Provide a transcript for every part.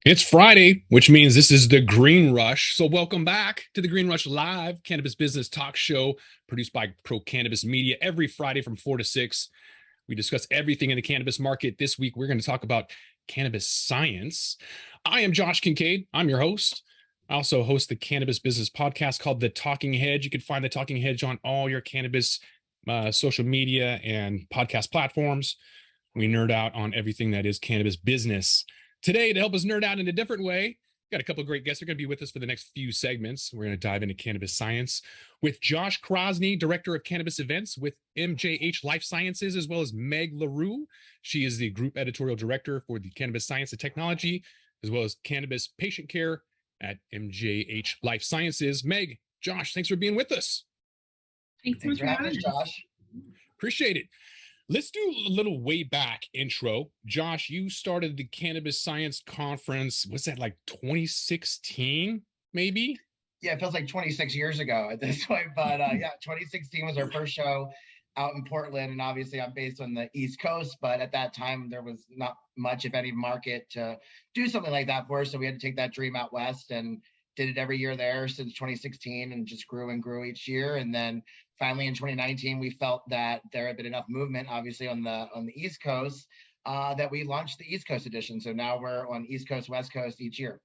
It's Friday, which means this is the Green Rush. So welcome back to the Green Rush Live Cannabis Business Talk Show produced by Pro Cannabis Media every Friday from 4 to 6. We discuss everything in the cannabis market. This week, we're going to talk about cannabis science. I am Josh Kincaid. I'm your host. I also host the cannabis business podcast called The Talking Hedge. You can find The Talking Hedge on all your cannabis social media and podcast platforms. We nerd out on everything that is cannabis business. Today, to help us nerd out in a different way, got a couple of great guests. They're going to be with us for the next few segments. We're going to dive into cannabis science with Josh Crossney, Director of Cannabis Events with MJH Life Sciences, as well as Meg LaRue. She is the Group Editorial Director for the Cannabis Science and Technology, as well as Cannabis Patient Care at MJH Life Sciences. Meg, Josh, thanks for being with us. Thanks so much for having us, Josh. Appreciate it. Let's do a little way back intro. Josh, you started the Cannabis Science Conference, was that like 2016, maybe? Yeah, it feels like 26 years ago at this point, but yeah, 2016 was our first show out in Portland, and obviously I'm based on the East Coast, but at that time there was not much, if any, market to do something like that for us, so we had to take that dream out west and did it every year there since 2016 and just grew and grew each year. And then finally in 2019, we felt that there had been enough movement, obviously on the East Coast, that we launched the East Coast edition. So now we're on East Coast, West Coast each year.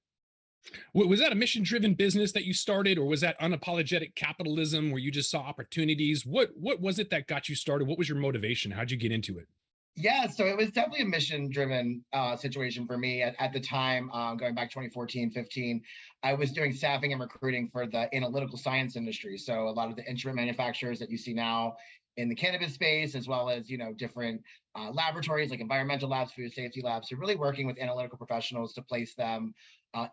Was that a mission-driven business that you started, or was that unapologetic capitalism where you just saw opportunities? What was it that got you started? What was your motivation? How'd you get into it? Yeah, so it was definitely a mission-driven situation for me at the time, going back 2014, 15. I was doing staffing and recruiting for the analytical science industry. So a lot of the instrument manufacturers that you see now in the cannabis space, as well as, different laboratories like environmental labs, food safety labs. So really working with analytical professionals to place them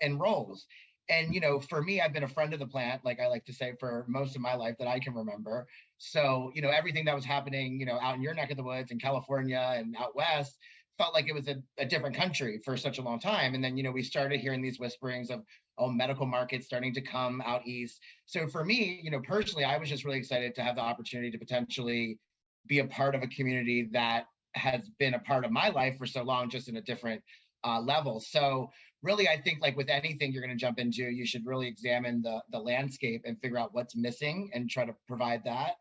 in roles. And, for me, I've been a friend of the plant, like I like to say, for most of my life that I can remember. So, everything that was happening, out in your neck of the woods in California and out west felt like it was a different country for such a long time. And then, we started hearing these whisperings of, medical markets starting to come out east. So for me, personally, I was just really excited to have the opportunity to potentially be a part of a community that has been a part of my life for so long, just in a different level. So really, I think like with anything you're going to jump into, you should really examine the landscape and figure out what's missing and try to provide that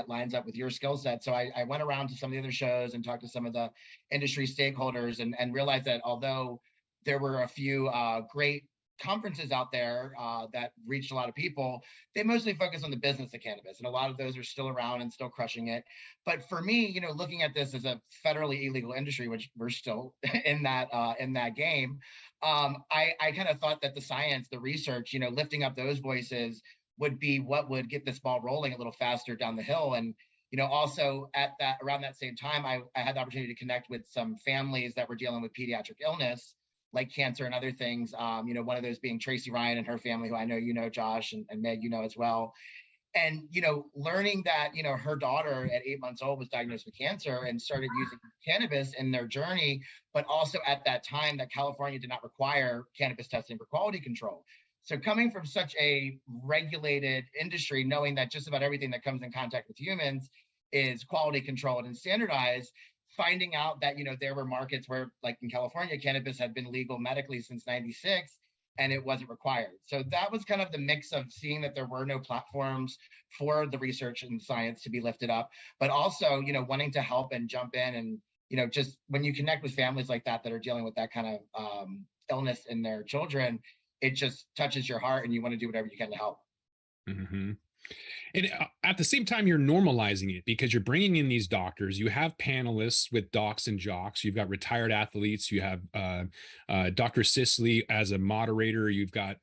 lines up with your skill set. So I went around to some of the other shows and talked to some of the industry stakeholders and realized that although there were a few great conferences out there that reached a lot of people, they mostly focus on the business of cannabis, and a lot of those are still around and still crushing it. But for me, looking at this as a federally illegal industry, which we're still in that game, I kind of thought that the science, the research, lifting up those voices would be what would get this ball rolling a little faster down the hill. And also around that same time, I had the opportunity to connect with some families that were dealing with pediatric illness, like cancer and other things. One of those being Tracy Ryan and her family, who I know, Josh, and Meg, as well. And, learning that, her daughter at 8 months old was diagnosed with cancer and started using cannabis in their journey, but also at that time that California did not require cannabis testing for quality control. So coming from such a regulated industry, knowing that just about everything that comes in contact with humans is quality controlled and standardized, finding out that, there were markets where, like in California, cannabis had been legal medically since 96 and it wasn't required. So that was kind of the mix of seeing that there were no platforms for the research and science to be lifted up, but also, wanting to help and jump in and, just when you connect with families like that are dealing with that kind of illness in their children, it just touches your heart and you want to do whatever you can to help. Mm-hmm. And at the same time, you're normalizing it because you're bringing in these doctors. You have panelists with docs and jocks. You've got retired athletes. You have Dr. Sisley as a moderator. You've got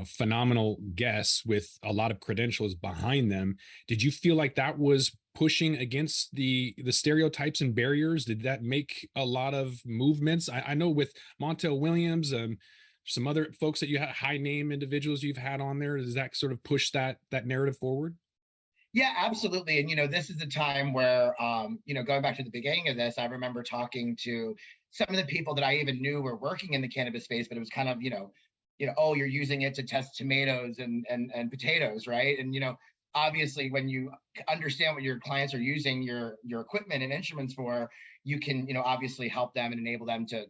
phenomenal guests with a lot of credentials behind them. Did you feel like that was pushing against the stereotypes and barriers? Did that make a lot of movements? I know with Montel Williams, some other folks that you had, high name individuals you've had on there, does that sort of push that narrative forward? Yeah, absolutely. And, this is a time where, going back to the beginning of this, I remember talking to some of the people that I even knew were working in the cannabis space, but it was kind of, oh, you're using it to test tomatoes and potatoes, right? And, obviously when you understand what your clients are using your equipment and instruments for, you can, obviously help them and enable them to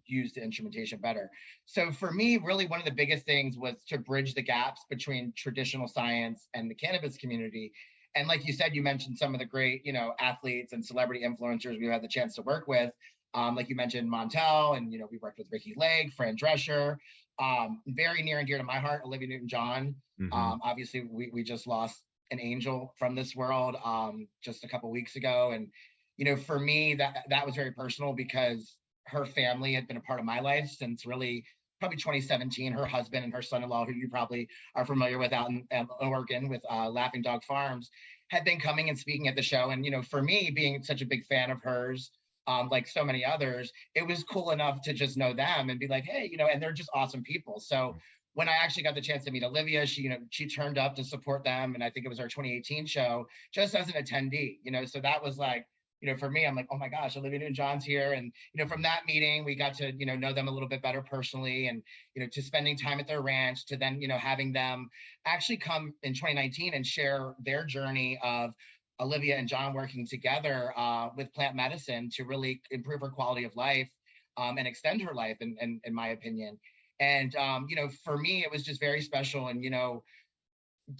use the instrumentation better. So for me, really one of the biggest things was to bridge the gaps between traditional science and the cannabis community. And like you said, you mentioned some of the great, athletes and celebrity influencers we've had the chance to work with. Like you mentioned, Montel, and we worked with Ricky Lake, Fran Drescher. Very near and dear to my heart, Olivia Newton-John. Obviously, we just lost an angel from this world just a couple weeks ago, and for me that was very personal because her family had been a part of my life since really probably 2017. Her husband and her son-in-law, who you probably are familiar with out in Oregon with Laughing Dog Farms, had been coming and speaking at the show. And for me, being such a big fan of hers, like so many others, it was cool enough to just know them and be like, hey, and they're just awesome people. So when I actually got the chance to meet Olivia, she turned up to support them, and I think it was our 2018 show, just as an attendee. So that was like, for me, I'm like, oh my gosh, Olivia Newton-John's here. And, from that meeting, we got to, know them a little bit better personally, and, to spending time at their ranch, to then, having them actually come in 2019 and share their journey of Olivia and John working together with plant medicine to really improve her quality of life and extend her life, in my opinion. And, for me, it was just very special. And,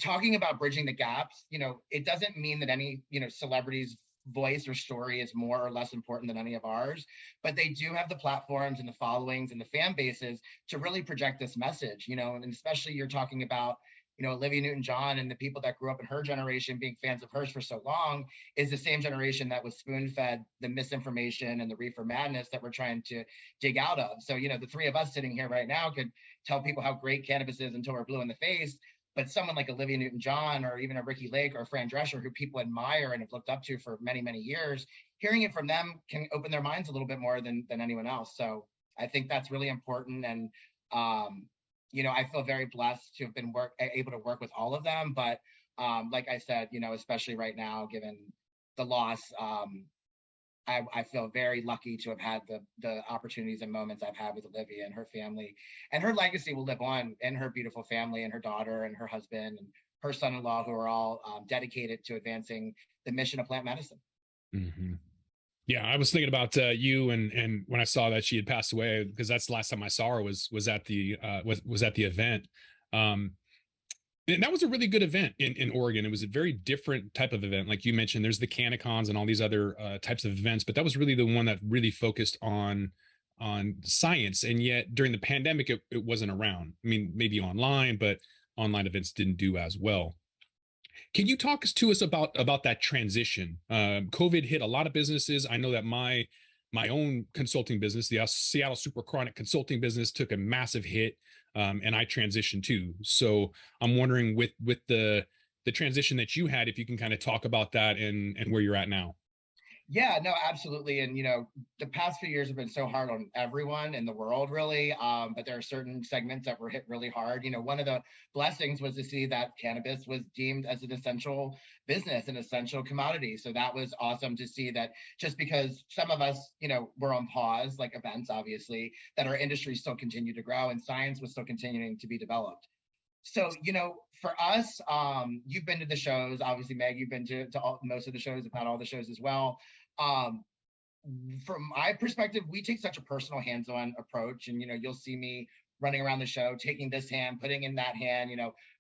talking about bridging the gaps, it doesn't mean that any, celebrity's voice or story is more or less important than any of ours, but they do have the platforms and the followings and the fan bases to really project this message, and especially you're talking about, Olivia Newton-John and the people that grew up in her generation being fans of hers for so long is the same generation that was spoon-fed the misinformation and the reefer madness that we're trying to dig out of. So, the three of us sitting here right now could tell people how great cannabis is until we're blue in the face. But someone like Olivia Newton-John or even a Ricky Lake or Fran Drescher, who people admire and have looked up to for many, many years, hearing it from them can open their minds a little bit more than anyone else. So I think that's really important. And, I feel very blessed to have been able to work with all of them. But like I said, especially right now, given the loss, I feel very lucky to have had the opportunities and moments I've had with Olivia and her family, and her legacy will live on in her beautiful family and her daughter and her husband and her son-in-law, who are all dedicated to advancing the mission of plant medicine. Mm-hmm. Yeah, I was thinking about you, and when I saw that she had passed away, because that's the last time I saw her was at the event. And that was a really good event in Oregon. It was a very different type of event. Like you mentioned, there's the Canacons and all these other types of events, but that was really the one that really focused on science. And yet during the pandemic, it wasn't around. I mean, maybe online, but online events didn't do as well. Can you talk to us about that transition? COVID hit a lot of businesses. I know that my own consulting business, the Seattle Super Chronic consulting business, took a massive hit. And I transitioned too. So I'm wondering with the transition that you had, if you can kind of talk about that and where you're at now. Yeah, no, absolutely. And, the past few years have been so hard on everyone in the world, really. But there are certain segments that were hit really hard. One of the blessings was to see that cannabis was deemed as an essential business, an essential commodity. So that was awesome to see that just because some of us, were on pause, like events, obviously, that our industry still continued to grow and science was still continuing to be developed. So, for us, you've been to the shows, obviously, Meg, you've been to most of the shows, if not all the shows as well. From my perspective, we take such a personal hands-on approach, and, you'll see me running around the show, taking this hand, putting in that hand,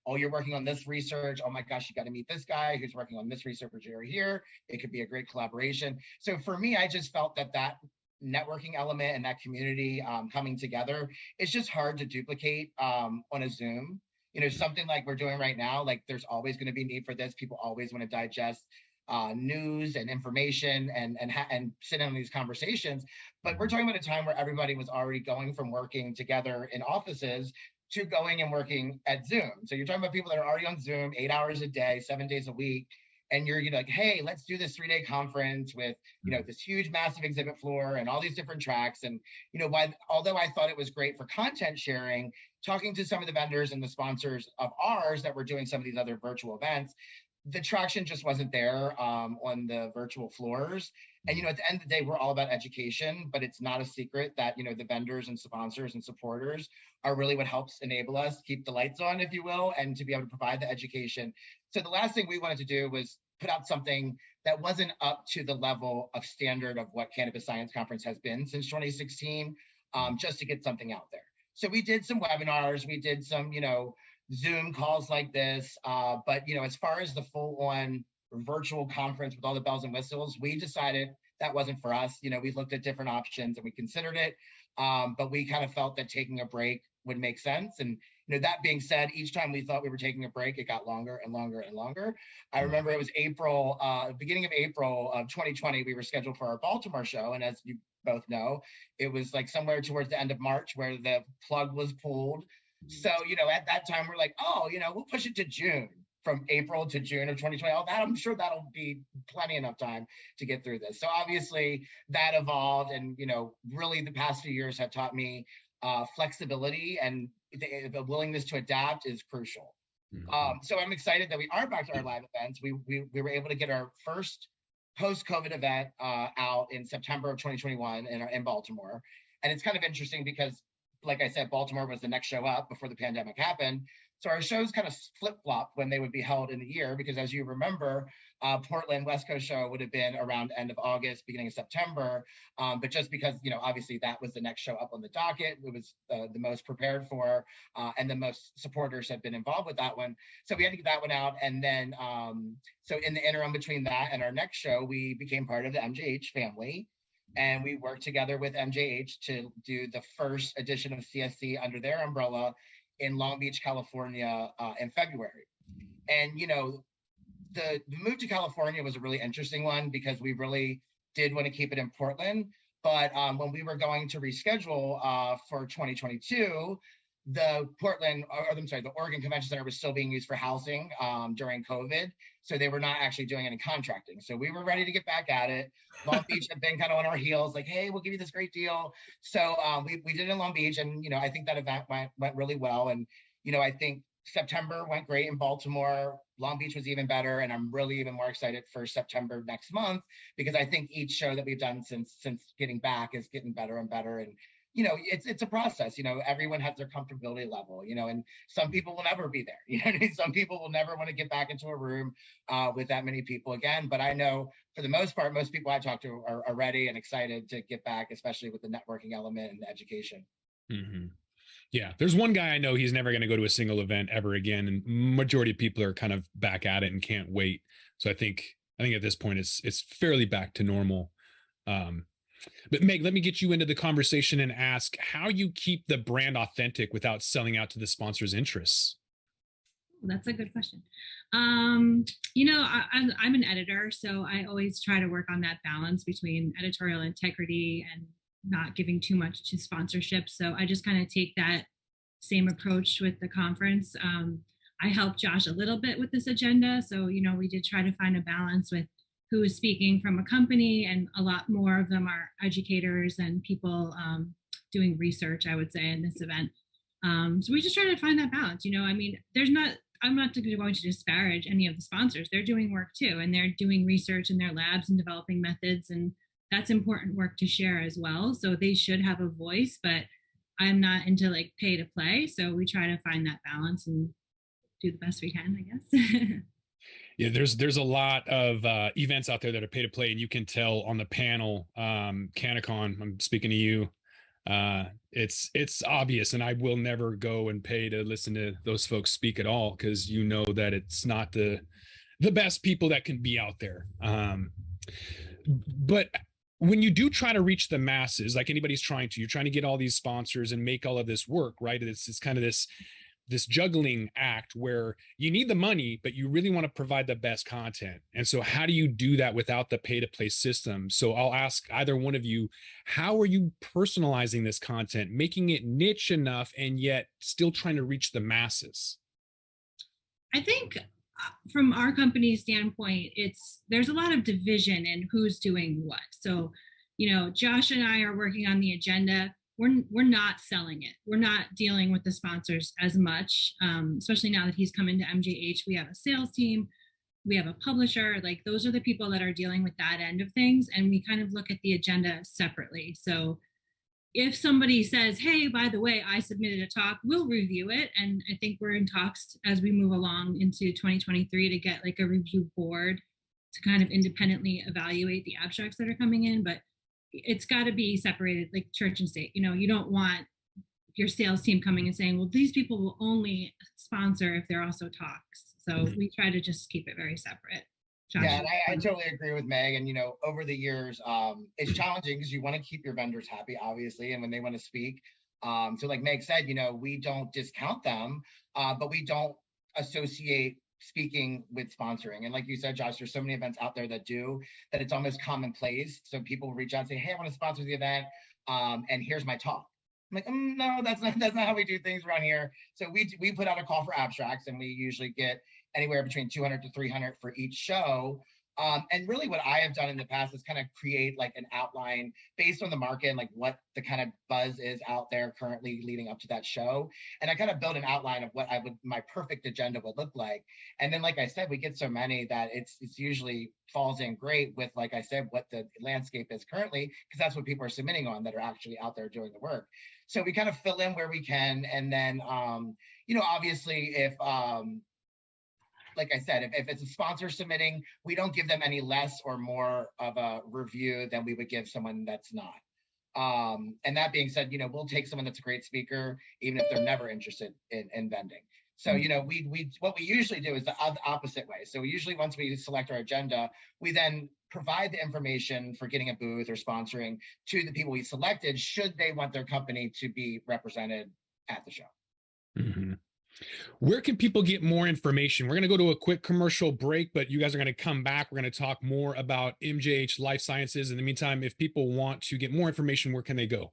oh, you're working on this research. Oh my gosh, you got to meet this guy who's working on this research here. It could be a great collaboration. So for me, I just felt that networking element and that community coming together, it's just hard to duplicate on a Zoom. Something like we're doing right now, like there's always going to be need for this. People always want to digest news and information and sit in on these conversations. But we're talking about a time where everybody was already going from working together in offices to going and working at Zoom. So you're talking about people that are already on Zoom 8 hours a day, 7 days a week. And you're like, hey, let's do this 3-day conference with, this huge, massive exhibit floor and all these different tracks. And, although I thought it was great for content sharing, talking to some of the vendors and the sponsors of ours that were doing some of these other virtual events, the traction just wasn't there on the virtual floors. And, at the end of the day, we're all about education, but it's not a secret that, the vendors and sponsors and supporters are really what helps enable us keep the lights on, if you will, and to be able to provide the education. So the last thing we wanted to do was put out something that wasn't up to the level of standard of what Cannabis Science Conference has been since 2016, just to get something out there. So we did some webinars, we did some, Zoom calls like this, but, as far as the full-on virtual conference with all the bells and whistles, we decided that wasn't for us. We looked at different options and we considered it, but we kind of felt that taking a break would make sense. And that being said, each time we thought we were taking a break, it got longer and longer and longer. I remember it was beginning of April of 2020, we were scheduled for our Baltimore show, and as you both know, it was like somewhere towards the end of March where the plug was pulled. So at that time we're like, oh, we'll push it to June. From April to June of 2020, I'm sure that'll be plenty enough time to get through this. So obviously that evolved, and really the past few years have taught me flexibility, and the willingness to adapt is crucial. So I'm excited that we are back to our live events. We were able to get our first post-COVID event out in September of 2021 in Baltimore, and it's kind of interesting because, like I said, Baltimore was the next show up before the pandemic happened. So our shows kind of flip-flopped when they would be held in the year, because as you remember, Portland West Coast show would have been around end of August, beginning of September. But just because, obviously that was the next show up on the docket, it was the most prepared for, and the most supporters had been involved with that one. So we had to get that one out. And then, so in the interim between that and our next show, we became part of the MJH family. And we worked together with MJH to do the first edition of CSC under their umbrella in Long Beach, California, in February. And, the move to California was a really interesting one because we really did want to keep it in Portland. But when we were going to reschedule for 2022, the Oregon Convention Center was still being used for housing during COVID. So they were not actually doing any contracting. So we were ready to get back at it. Long Beach had been kind of on our heels, like, hey, we'll give you this great deal. So we did it in Long Beach, and I think that event went really well. And I think September went great in Baltimore. Long Beach was even better, and I'm really even more excited for September next month, because I think each show that we've done since getting back is getting better and better. And it's a process. Everyone has their comfortability level, and some people will never be there. Some people will never want to get back into a room with that many people again. But I know for the most part, most people I talk to are ready and excited to get back, especially with the networking element and the education. Mm-hmm. Yeah, there's one guy I know, he's never going to go to a single event ever again, and majority of people are kind of back at it and can't wait. So I think at this point it's fairly back to normal. But Meg, let me get you into the conversation and ask how you keep the brand authentic without selling out to the sponsor's interests. That's a good question. I'm an editor, so I always try to work on that balance between editorial integrity and not giving too much to sponsorship. So I just kind of take that same approach with the conference. I helped Josh a little bit with this agenda. So, we did try to find a balance with who is speaking from a company, and a lot more of them are educators and people doing research, I would say, in this event. So we just try to find that balance. I'm not going to disparage any of the sponsors. They're doing work too, and they're doing research in their labs and developing methods, and that's important work to share as well. So they should have a voice, but I'm not into like pay to play. So we try to find that balance and do the best we can, I guess. Yeah, there's a lot of events out there that are pay to play, and you can tell on the panel, Canacon, I'm speaking to you. It's obvious, and I will never go and pay to listen to those folks speak at all, because that it's not the best people that can be out there. But when you do try to reach the masses, like anybody's you're trying to get all these sponsors and make all of this work, right? It's kind of this juggling act where you need the money, but you really want to provide the best content. And so how do you do that without the pay to play system? So I'll ask either one of you, how are you personalizing this content, making it niche enough and yet still trying to reach the masses? I think from our company's standpoint, there's a lot of division in who's doing what. So, Josh and I are working on the agenda. We're not selling it. We're not dealing with the sponsors as much, especially now that he's come into MJH. We have a sales team. we have a publisher. Like those are the people that are dealing with that end of things. And we kind of look at the agenda separately. So if somebody says, hey, by the way, I submitted a talk, we'll review it. And I think we're in talks as we move along into 2023 to get like a review board to kind of independently evaluate the abstracts that are coming in. But it's got to be separated, like church and state. You know, you don't want your sales team coming and saying, well, these people will only sponsor if they're also talks. So we try to just keep it very separate. Josh? Yeah, and I totally agree with Meg. And, you know, over the years, it's challenging because you want to keep your vendors happy, obviously, and when they want to speak. So like Meg said, you know, we don't discount them, but we don't associate speaking with sponsoring. And like you said, Josh, there's so many events out there that do that it's almost commonplace. So people reach out and say, hey, I want to sponsor the event, and here's my talk. I'm like, no, that's not how we do things around here. So we put out a call for abstracts, and we usually get anywhere between 200 to 300 for each show. And really what I have done in the past is kind of create like an outline based on the market and like what the kind of buzz is out there currently leading up to that show. And I kind of build an outline of what my perfect agenda would look like. And then, like I said, we get so many that it's usually falls in great with, like I said, what the landscape is currently, because that's what people are submitting on that are actually out there doing the work. So we kind of fill in where we can. And then, you know, obviously if, like I said, if it's a sponsor submitting, we don't give them any less or more of a review than we would give someone that's not. And that being said, you know, we'll take someone that's a great speaker, even if they're never interested in vending. So, you know, what we usually do is the opposite way. So we usually, once we select our agenda, we then provide the information for getting a booth or sponsoring to the people we selected, should they want their company to be represented at the show. Mm-hmm. Where can people get more information? We're going to go to a quick commercial break, but you guys are going to come back. We're going to talk more about MJH Life Sciences. In the meantime, if people want to get more information, where can they go?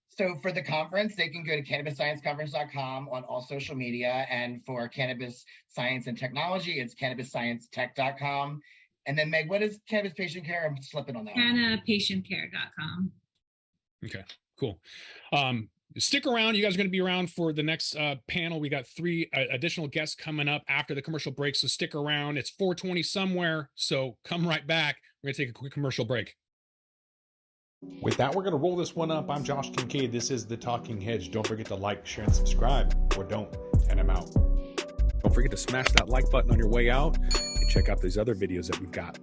So for the conference, they can go to CannabisScienceConference.com on all social media. And for Cannabis Science and Technology, it's CannabisScienceTech.com. And then Meg, what is Cannabis Patient Care? I'm slipping on that. CannabisPatientCare.com. Okay, cool. Stick around. You guys are going to be around for the next panel. We got 3 additional guests coming up after the commercial break. So stick around. It's 4:20 somewhere. So come right back. We're going to take a quick commercial break. With that, we're going to roll this one up. I'm Josh Kincaid. This is The Talking Hedge. Don't forget to like, share, and subscribe, or don't, and I'm out. Don't forget to smash that like button on your way out and check out these other videos that we've got.